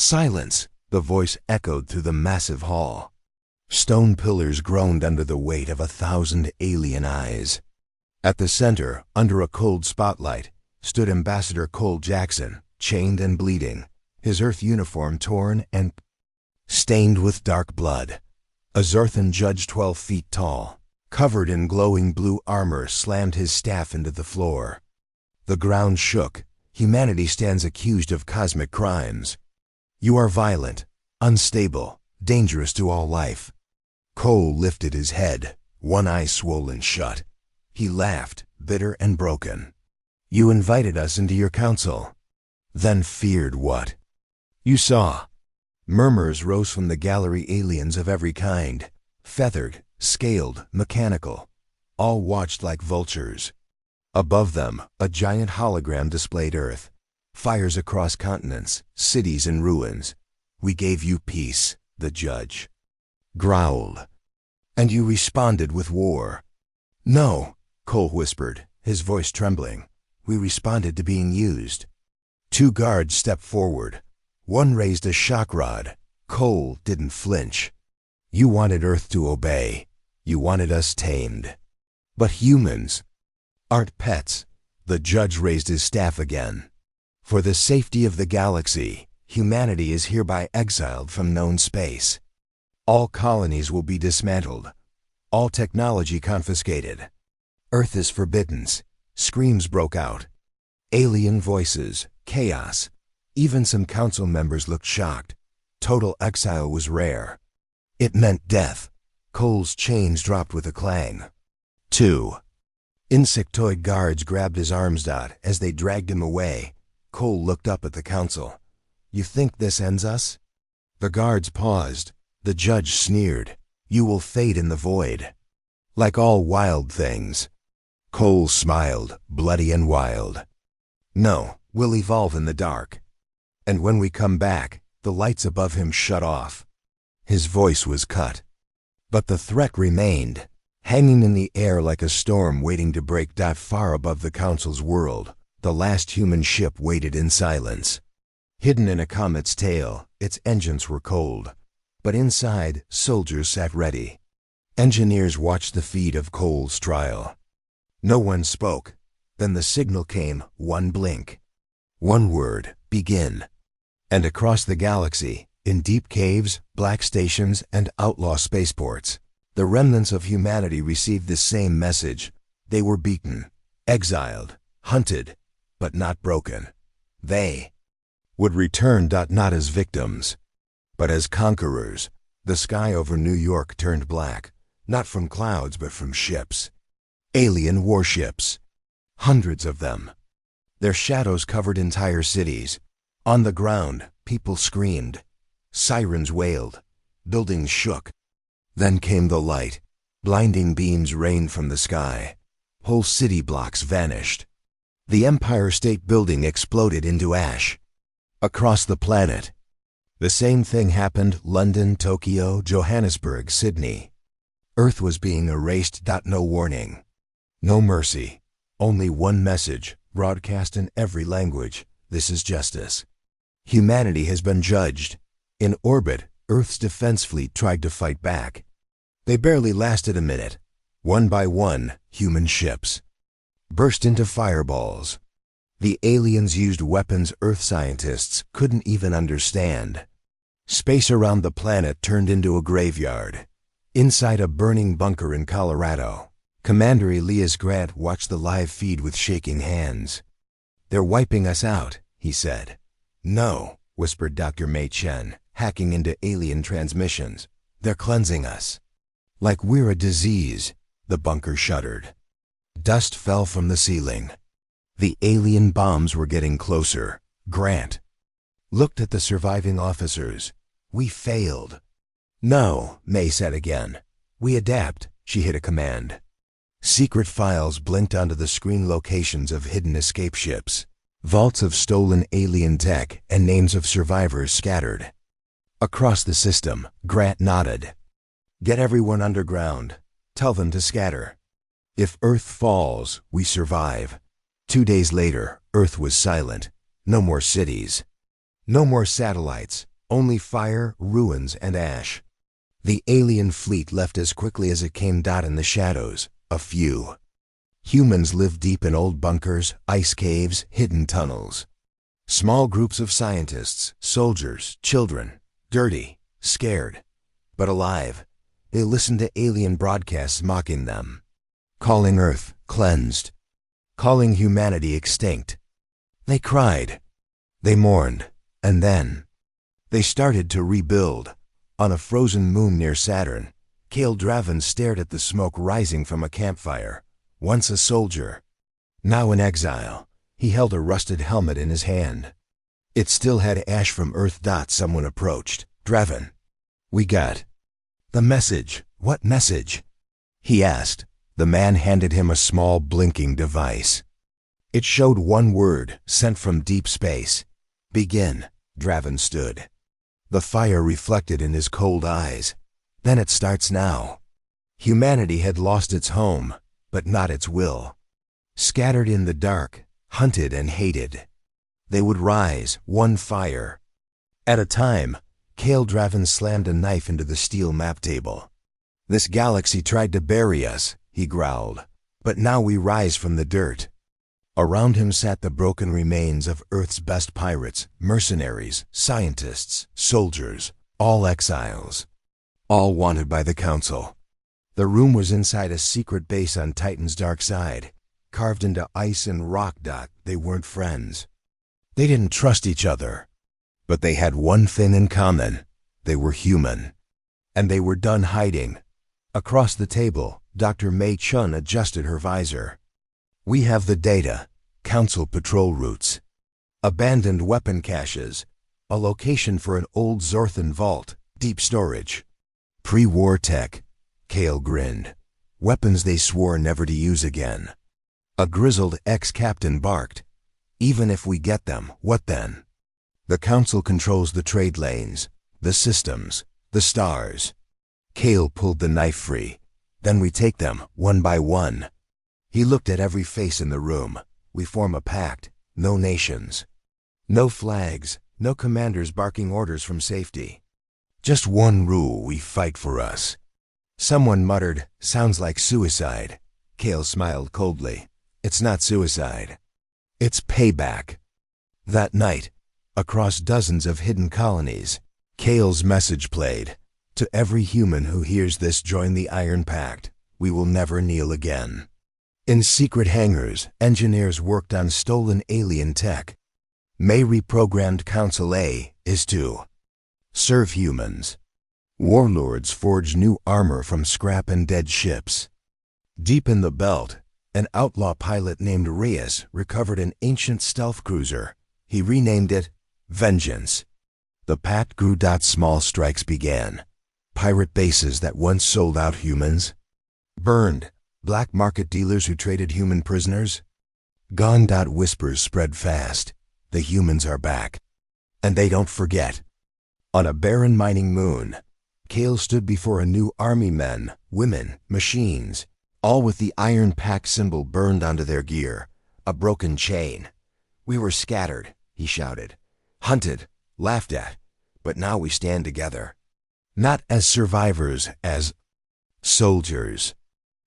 Silence, the voice echoed through the massive hall. Stone pillars groaned under the weight of 1,000 alien eyes. At the center, under a cold spotlight, stood Ambassador Cole Jackson, chained and bleeding, his Earth uniform torn and stained with dark blood. A Zerthan judge 12 feet tall, covered in glowing blue armor, slammed his staff into the floor. The ground shook. Humanity stands accused of cosmic crimes. You are violent, unstable, dangerous to all life. Cole lifted his head, one eye swollen shut. He laughed, bitter and broken. You invited us into your council. Then feared what? You saw. Murmurs rose from the gallery, aliens of every kind, feathered, scaled, mechanical. All watched like vultures. Above them, a giant hologram displayed Earth. Fires across continents, cities in ruins. We gave you peace, the judge growled. And you responded with war. No, Cole whispered, his voice trembling. We responded to being used. 2 guards stepped forward. One raised a shock rod. Cole didn't flinch. You wanted Earth to obey. You wanted us tamed. But humans aren't pets. The judge raised his staff again. For the safety of the galaxy, humanity is hereby exiled from known space. All colonies will be dismantled. All technology confiscated. Earth is forbidden. Screams broke out. Alien voices, chaos. Even some council members looked shocked. Total exile was rare. It meant death. Cole's chains dropped with a clang. 2. Insectoid guards grabbed his arms as they dragged him away. Cole looked up at the council. You think this ends us? The guards paused. The judge sneered. You will fade in the void. Like all wild things. Cole smiled, bloody and wild. No, we'll evolve in the dark. And when we come back, the lights above him shut off. His voice was cut. But the threat remained, hanging in the air like a storm waiting to break. Far above the council's world, the last human ship waited in silence. Hidden in a comet's tail, its engines were cold. But inside, soldiers sat ready. Engineers watched the feed of Cole's trial. No one spoke. Then the signal came, one blink. One word, begin. And across the galaxy, in deep caves, black stations, and outlaw spaceports, the remnants of humanity received the same message. They were beaten, exiled, hunted, but not broken. They would return not as victims, but as conquerors. The sky over New York turned black, not from clouds but from ships. Alien warships. Hundreds of them. Their shadows covered entire cities. On the ground, people screamed. Sirens wailed. Buildings shook. Then came the light. Blinding beams rained from the sky. Whole city blocks vanished. The Empire State Building exploded into ash. Across the planet, the same thing happened. London, Tokyo, Johannesburg, Sydney. Earth was being erased. No warning. No mercy. Only one message, broadcast in every language. This is justice. Humanity has been judged. In orbit, Earth's defense fleet tried to fight back. They barely lasted a minute. One by one, human ships burst into fireballs. The aliens used weapons Earth scientists couldn't even understand. Space around the planet turned into a graveyard. Inside a burning bunker in Colorado, Commander Elias Grant watched the live feed with shaking hands. They're wiping us out, he said. No, whispered Dr. Mei Chen, hacking into alien transmissions. They're cleansing us. Like we're a disease. The bunker shuddered. Dust fell from the ceiling. The alien bombs were getting closer. Grant looked at the surviving officers. We failed. No, May said again. We adapt, she hit a command. Secret files blinked onto the screen, locations of hidden escape ships, vaults of stolen alien tech, and names of survivors scattered. Across the system, Grant nodded. Get everyone underground. Tell them to scatter. If Earth falls, we survive. 2 days later, Earth was silent. No more cities. No more satellites. Only fire, ruins, and ash. The alien fleet left as quickly as it came. In the shadows, a few. Humans lived deep in old bunkers, ice caves, hidden tunnels. Small groups of scientists, soldiers, children, dirty, scared, but alive. They listened to alien broadcasts mocking them, calling Earth cleansed, calling humanity extinct. They cried, they mourned, and then they started to rebuild. On a frozen moon near Saturn, Kale Draven stared at the smoke rising from a campfire. Once a soldier, now in exile, he held a rusted helmet in his hand. It still had ash from Earth. Someone approached. Draven, we got the message. What message? He asked. The man handed him a small blinking device. It showed one word, sent from deep space. Begin. Draven stood. The fire reflected in his cold eyes. Then it starts now. Humanity had lost its home, but not its will. Scattered in the dark, hunted and hated. They would rise, one fire at a time. Kale Draven slammed a knife into the steel map table. This galaxy tried to bury us, he growled, but now we rise from the dirt. Around him sat the broken remains of Earth's best pirates, mercenaries, scientists, soldiers, all exiles, all wanted by the Council. The room was inside a secret base on Titan's dark side, carved into ice and rock. They weren't friends. They didn't trust each other. But they had one thing in common. They were human. And they were done hiding. Across the table, Dr. Mei Chun adjusted her visor. We have the data. Council patrol routes. Abandoned weapon caches. A location for an old Zorthan vault. Deep storage. Pre-war tech. Kale grinned. Weapons they swore never to use again. A grizzled ex-captain barked. Even if we get them, what then? The Council controls the trade lanes, the systems, the stars. Kale pulled the knife free. Then we take them, one by one. He looked at every face in the room. We form a pact. No nations. No flags. No commanders barking orders from safety. Just one rule: we fight for us. Someone muttered, sounds like suicide. Kale smiled coldly. It's not suicide. It's payback. That night, across dozens of hidden colonies, Kale's message played. To every human who hears this, join the Iron Pact. We will never kneel again. In secret hangars, engineers worked on stolen alien tech. May reprogrammed Council A is to serve humans. Warlords forged new armor from scrap and dead ships. Deep in the belt, an outlaw pilot named Reyes recovered an ancient stealth cruiser. He renamed it Vengeance. The pact grew. Small strikes began. Pirate bases that once sold out humans burned. Black market dealers who traded human prisoners gone. Whispers spread fast. The humans are back. And they don't forget. On a barren mining moon, Kale stood before a new army: men, women, machines, all with the Iron Pact symbol burned onto their gear. A broken chain. We were scattered, he shouted. Hunted, laughed at. But now we stand together. Not as survivors, as soldiers.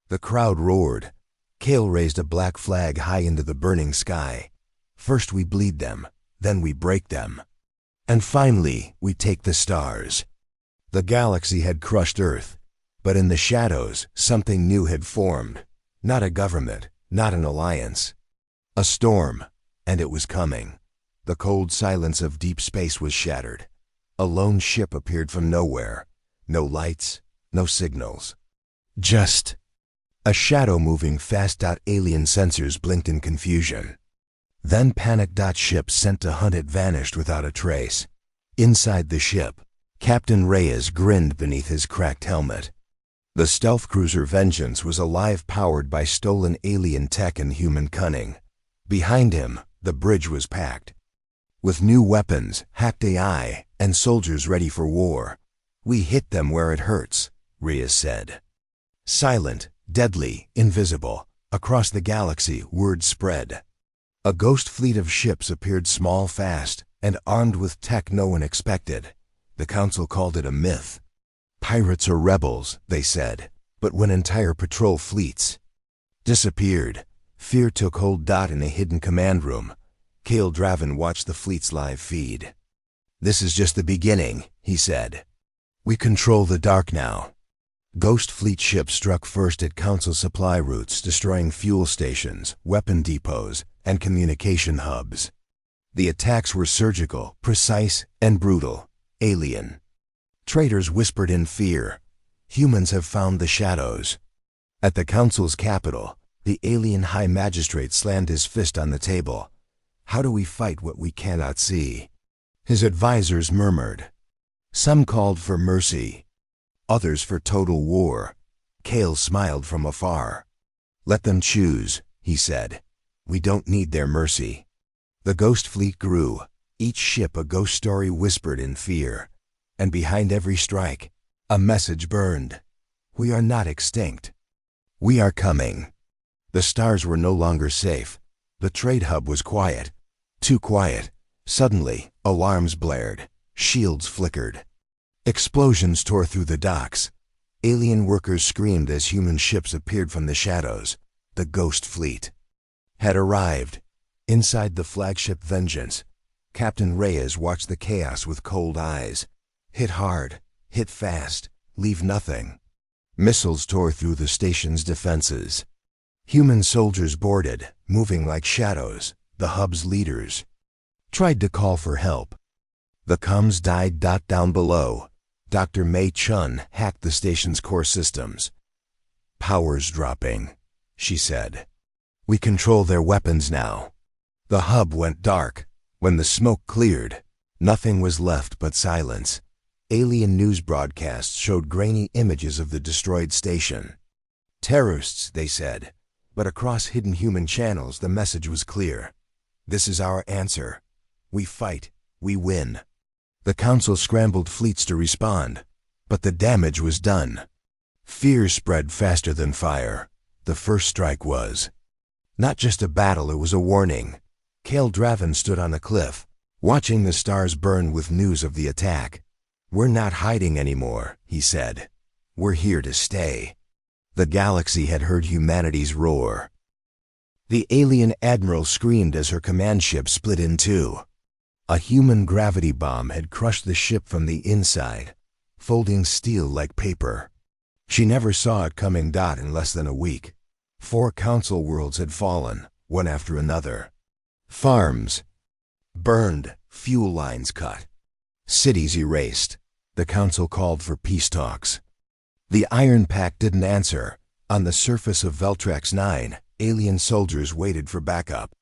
The crowd roared. Kale raised a black flag high into the burning sky. First we bleed them, then we break them. And finally, we take the stars. The galaxy had crushed Earth, but in the shadows, something new had formed. Not a government, not an alliance. A storm, and it was coming. The cold silence of deep space was shattered. A lone ship appeared from nowhere. No lights, no signals. Just a shadow moving fast. Alien sensors blinked in confusion. Then panicked. Ship sent to hunt it vanished without a trace. Inside the ship, Captain Reyes grinned beneath his cracked helmet. The stealth cruiser Vengeance was alive, powered by stolen alien tech and human cunning. Behind him, the bridge was packed with new weapons, hacked AI, and soldiers ready for war. We hit them where it hurts, Reyes said. Silent, deadly, invisible, across the galaxy, word spread. A ghost fleet of ships appeared, small, fast, and armed with tech no one expected. The council called it a myth. Pirates or rebels, they said, but when entire patrol fleets disappeared, fear took hold. In a hidden command room, Kale Draven watched the fleet's live feed. "This is just the beginning," he said. "We control the dark now." Ghost Fleet ships struck first at Council supply routes, destroying fuel stations, weapon depots, and communication hubs. The attacks were surgical, precise, and brutal. Alien. Traitors whispered in fear. "Humans have found the shadows." At the Council's capital, the alien High Magistrate slammed his fist on the table. "How do we fight what we cannot see?" His advisors murmured. Some called for mercy, others for total war. Kale smiled from afar. "Let them choose," he said. "We don't need their mercy." The Ghost Fleet grew, each ship a ghost story whispered in fear. And behind every strike, a message burned. "We are not extinct. We are coming." The stars were no longer safe. The trade hub was quiet. Too quiet. Suddenly, alarms blared. Shields flickered. Explosions tore through the docks. Alien workers screamed as human ships appeared from the shadows. The Ghost Fleet had arrived. Inside the flagship Vengeance, Captain Reyes watched the chaos with cold eyes. Hit hard, hit fast, leave nothing. Missiles tore through the station's defenses. Human soldiers boarded, moving like shadows. The hub's leaders tried to call for help. The comms died. Down below, Dr. Mei Chun hacked the station's core systems. "Power's dropping," she said. "We control their weapons now." The hub went dark. When the smoke cleared, nothing was left but silence. Alien news broadcasts showed grainy images of the destroyed station. "Terrorists," they said, but across hidden human channels the message was clear. "This is our answer. We fight. We win." The Council scrambled fleets to respond, but the damage was done. Fear spread faster than fire. The first strike was not just a battle, it was a warning. Kale Draven stood on a cliff, watching the stars burn with news of the attack. "We're not hiding anymore," he said. "We're here to stay." The galaxy had heard humanity's roar. The alien admiral screamed as her command ship split in two. A human gravity bomb had crushed the ship from the inside, folding steel like paper. She never saw it coming. In less than a week, 4 Council worlds had fallen, one after another. Farms burned, fuel lines cut, cities erased. The Council called for peace talks. The Iron Pact didn't answer. On the surface of Veltrax 9, alien soldiers waited for backup.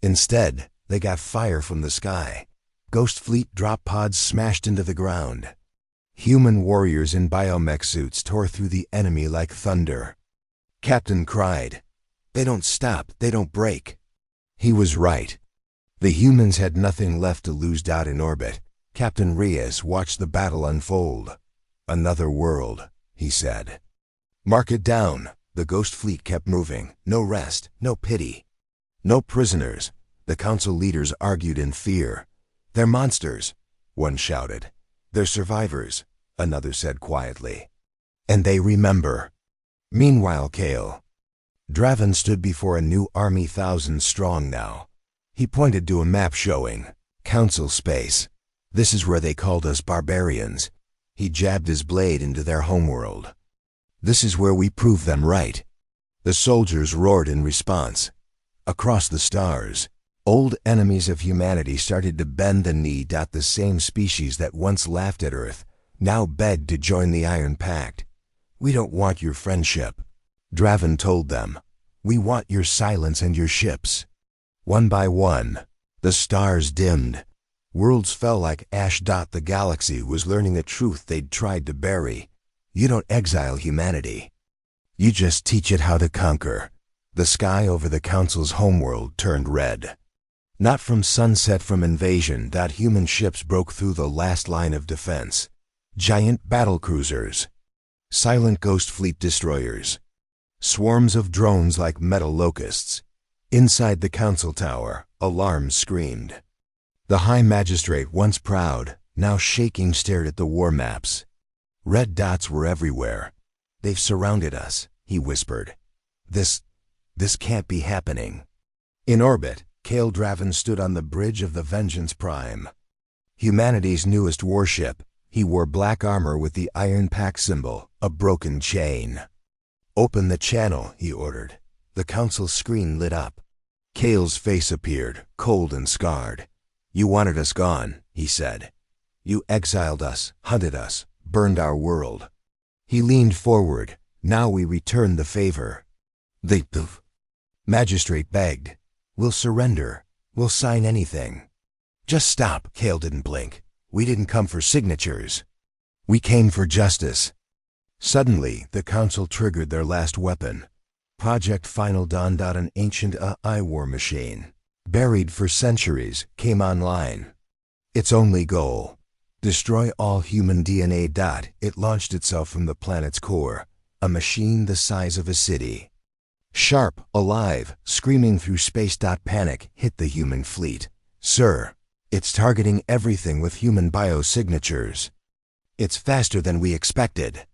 Instead, they got fire from the sky. Ghost Fleet drop pods smashed into the ground. Human warriors in biomech suits tore through the enemy like thunder. Captain cried, "They don't stop, they don't break." He was right. The humans had nothing left to lose. In orbit, Captain Reyes watched the battle unfold. "Another world," he said. "Mark it down." The Ghost Fleet kept moving. No rest, no pity, no prisoners. The Council leaders argued in fear. "They're monsters," one shouted. "They're survivors," another said quietly. "And they remember." Meanwhile, Kale Draven stood before a new army, thousands strong now. He pointed to a map showing Council space. "This is where they called us barbarians." He jabbed his blade into their homeworld. "This is where we prove them right." The soldiers roared in response. Across the stars, old enemies of humanity started to bend the knee. The same species that once laughed at Earth now begged to join the Iron Pact. "We don't want your friendship," Draven told them. "We want your silence and your ships." One by one, the stars dimmed. Worlds fell like ash. The galaxy was learning a truth they'd tried to bury. You don't exile humanity. You just teach it how to conquer. The sky over the Council's homeworld turned red. Not from sunset, from invasion. Human ships broke through the last line of defense. Giant battlecruisers, silent Ghost Fleet destroyers, swarms of drones like metal locusts. Inside the Council tower, alarms screamed. The High Magistrate, once proud, now shaking, stared at the war maps. Red dots were everywhere. "They've surrounded us," he whispered. This can't be happening." In orbit, Kale Draven stood on the bridge of the Vengeance Prime. Humanity's newest warship, he wore black armor with the Iron Pact symbol, a broken chain. "Open the channel," he ordered. The council's screen lit up. Kale's face appeared, cold and scarred. "You wanted us gone," he said. "You exiled us, hunted us, burned our world." He leaned forward. "Now we return the favor." The magistrate begged. "We'll surrender. We'll sign anything." "Just stop." Kale didn't blink. "We didn't come for signatures. We came for justice." Suddenly, the council triggered their last weapon. Project Final Dawn. An ancient AI war machine, buried for centuries, came online. Its only goal: destroy all human DNA. It launched itself from the planet's core, a machine the size of a city. Sharp, alive, screaming through space. Panic hit the human fleet. "Sir, it's targeting everything with human biosignatures. It's faster than we expected."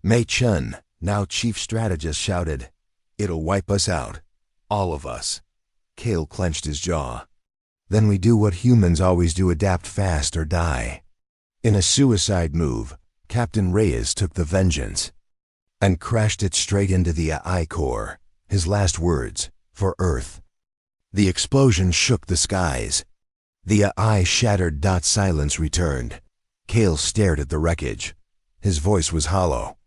Mei Chun, now chief strategist, shouted, "It'll wipe us out. All of us." Kale clenched his jaw. "Then we do what humans always do: adapt fast or die." In a suicide move, Captain Reyes took the Vengeance and crashed it straight into the AI core. His last words: "For Earth." The explosion shook the skies. The AI shattered. Silence returned. Kale stared at the wreckage. His voice was hollow.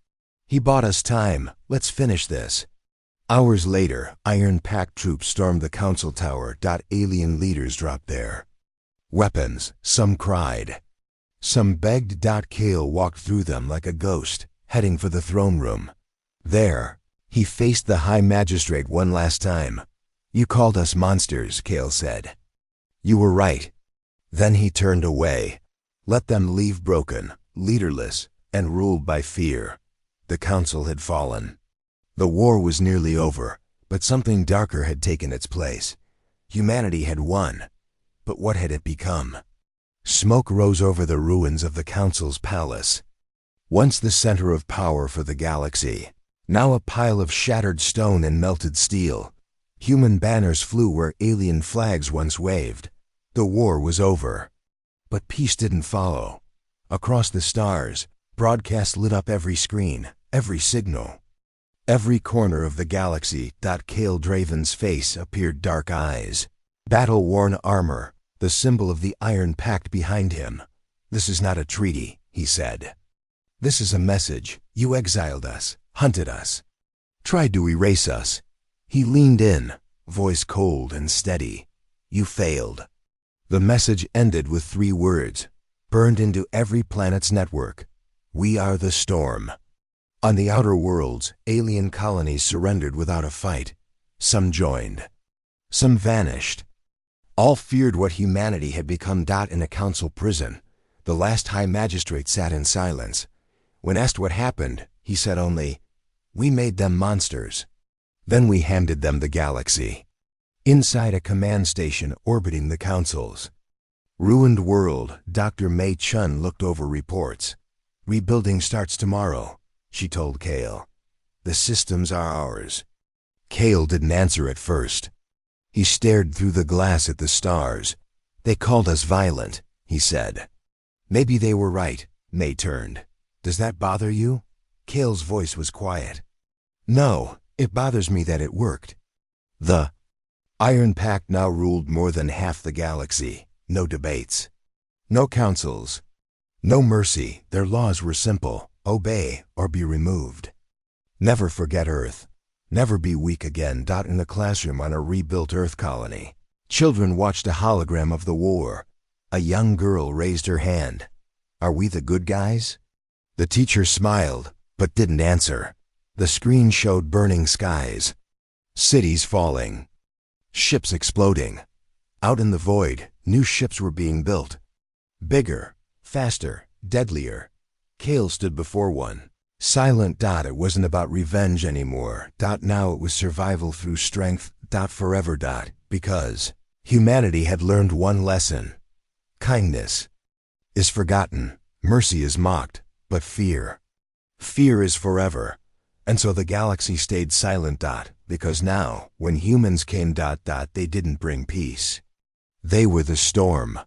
"He bought us time. Let's finish this." Hours later, Iron Pact troops stormed the council tower. Alien leaders dropped there. Weapons. Some cried. Some begged. Kale walked through them like a ghost, heading for the throne room. There, he faced the High Magistrate one last time. "You called us monsters," Kale said. "You were right." Then he turned away. Let them leave, broken, leaderless, and ruled by fear. The council had fallen. The war was nearly over, but something darker had taken its place. Humanity had won, but what had it become? Smoke rose over the ruins of the council's palace. Once the center of power for the galaxy, now a pile of shattered stone and melted steel. Human banners flew where alien flags once waved. The war was over. But peace didn't follow. Across the stars, broadcasts lit up every screen, every signal. Every corner of the galaxy. Kale Draven's face appeared, dark eyes, battle-worn armor, the symbol of the Iron Pact behind him. "This is not a treaty," he said. "This is a message. You exiled us, hunted us, tried to erase us." He leaned in, voice cold and steady. "You failed." The message ended with 3 words, burned into every planet's network: "We are the storm." On the outer worlds, alien colonies surrendered without a fight. Some joined. Some vanished. All feared what humanity had become. In a council prison, the last High Magistrate sat in silence. When asked what happened, he said only, "We made them monsters. Then we handed them the galaxy." Inside a command station orbiting the councils. Ruined world. Dr. Mei Chun looked over reports. "Rebuilding starts tomorrow," she told Kale. "The systems are ours." Kale didn't answer at first. He stared through the glass at the stars. "They called us violent," he said. "Maybe they were right." Mei turned. "Does that bother you?" Kale's voice was quiet. "No, it bothers me that it worked." The Iron Pact now ruled more than half the galaxy. No debates. No councils. No mercy. Their laws were simple: obey or be removed. Never forget Earth. Never be weak again. In the classroom on a rebuilt Earth colony, children watched a hologram of the war. A young girl raised her hand. "Are we the good guys?" The teacher smiled, but didn't answer. The screen showed burning skies, cities falling, ships exploding. Out in the void, new ships were being built. Bigger, faster, deadlier. Kale stood before one. Silent. It wasn't about revenge anymore. Now it was survival through strength. Forever. Because humanity had learned one lesson: kindness is forgotten, mercy is mocked, but fear is forever. And so the galaxy stayed silent. Because now, when humans came, they didn't bring peace. They were the storm.